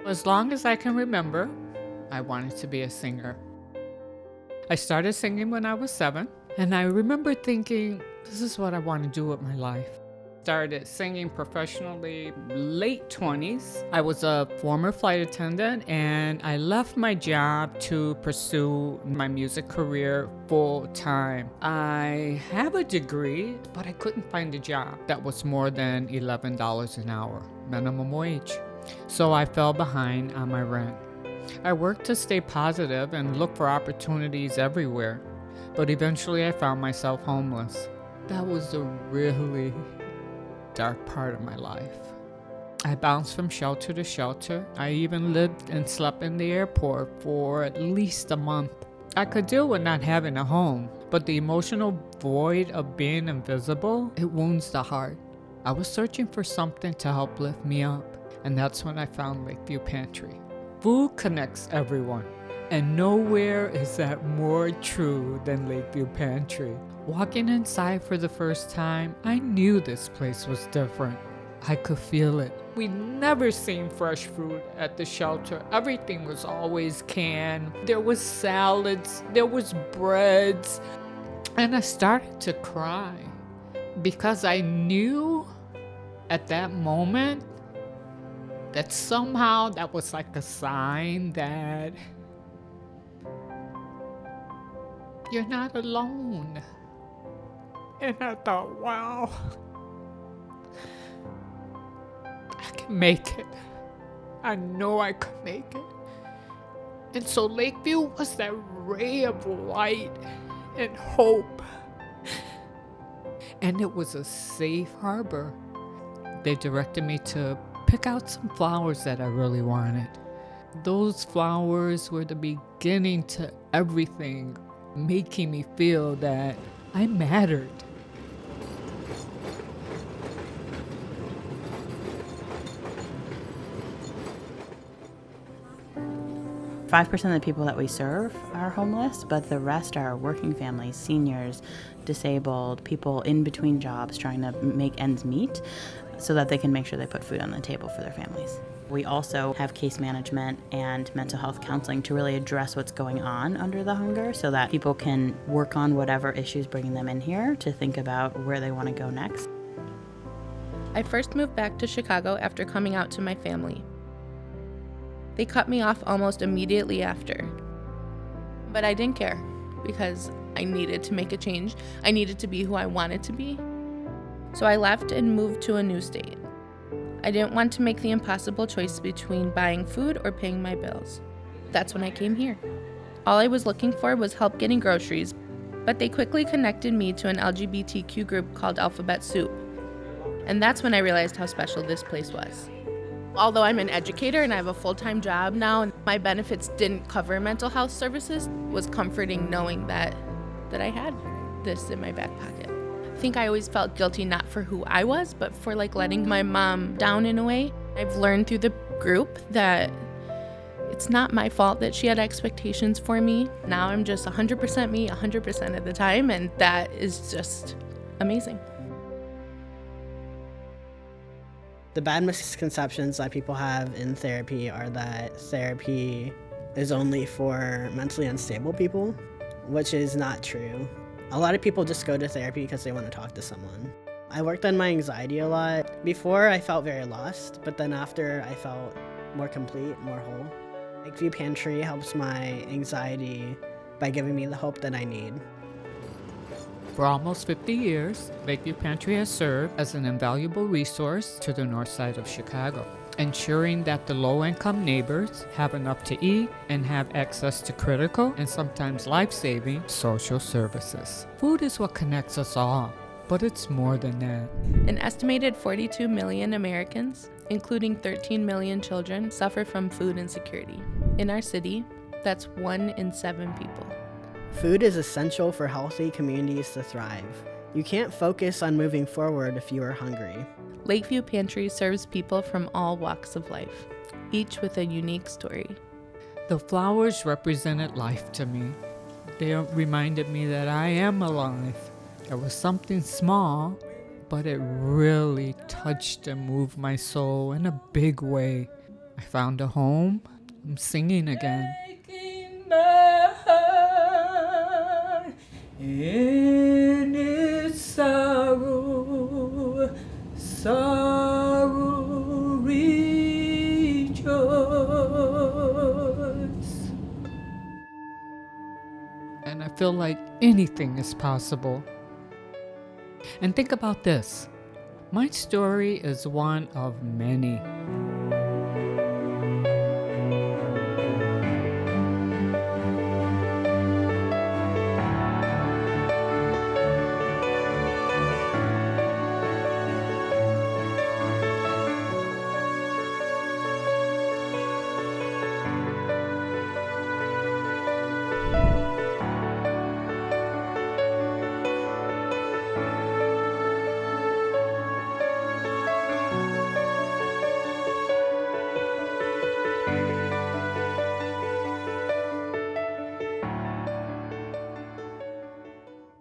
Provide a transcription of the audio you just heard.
As long as I can remember, I wanted to be a singer. I started singing when I was 7, and I remember thinking, this is what I want to do with my life. Started singing professionally late 20s. I was a former flight attendant, and I left my job to pursue my music career full time. I have a degree, but I couldn't find a job that was more than $11 an hour, minimum wage. So I fell behind on my rent. I worked to stay positive and look for opportunities everywhere, but eventually I found myself homeless. That was a really dark part of my life. I bounced from shelter to shelter. I even lived and slept in the airport for at least a month. I could deal with not having a home, but the emotional void of being invisible, it wounds the heart. I was searching for something to help lift me up, and that's when I found Lakeview Pantry. Food connects everyone, and nowhere is that more true than Lakeview Pantry. Walking inside for the first time, I knew this place was different. I could feel it. We'd never seen fresh food at the shelter. Everything was always canned. There was salads, there was breads, and I started to cry because I knew at that moment that somehow that was like a sign that you're not alone. And I thought, wow, I can make it. I know I could make it. And so Lakeview was that ray of light and hope. And it was a safe harbor. They directed me to pick out some flowers that I really wanted. Those flowers were the beginning to everything, making me feel that I mattered. 5% of the people that we serve are homeless, but the rest are working families, seniors, disabled, people in between jobs trying to make ends meet so that they can make sure they put food on the table for their families. We also have case management and mental health counseling to really address what's going on under the hunger so that people can work on whatever issues bringing them in here to think about where they want to go next. I first moved back to Chicago after coming out to my family. They cut me off almost immediately after. But I didn't care because I needed to make a change. I needed to be who I wanted to be. So I left and moved to a new state. I didn't want to make the impossible choice between buying food or paying my bills. That's when I came here. All I was looking for was help getting groceries, but they quickly connected me to an LGBTQ group called Alphabet Soup. And that's when I realized how special this place was. Although I'm an educator and I have a full-time job now, and my benefits didn't cover mental health services, it was comforting knowing that I had this in my back pocket. I think I always felt guilty not for who I was, but for letting my mom down in a way. I've learned through the group that it's not my fault that she had expectations for me. Now I'm just 100% me 100% of the time, and that is just amazing. The bad misconceptions that people have in therapy are that therapy is only for mentally unstable people, which is not true. A lot of people just go to therapy because they want to talk to someone. I worked on my anxiety a lot. Before, I felt very lost, but then after, I felt more complete, more whole. Lakeview Pantry helps my anxiety by giving me the hope that I need. For almost 50 years, Lakeview Pantry has served as an invaluable resource to the north side of Chicago, ensuring that the low-income neighbors have enough to eat and have access to critical and sometimes life-saving social services. Food is what connects us all, but it's more than that. An estimated 42 million Americans, including 13 million children, suffer from food insecurity. In our city, that's 1 in 7 people. Food is essential for healthy communities to thrive. You can't focus on moving forward if you are hungry. Lakeview Pantry serves people from all walks of life, each with a unique story. The flowers represented life to me. They reminded me that I am alive. It was something small, but it really touched and moved my soul in a big way. I found a home. I'm singing again. Taking my heart in its sorrow, sorrow rejoice. And I feel like anything is possible. And think about this. My story is one of many.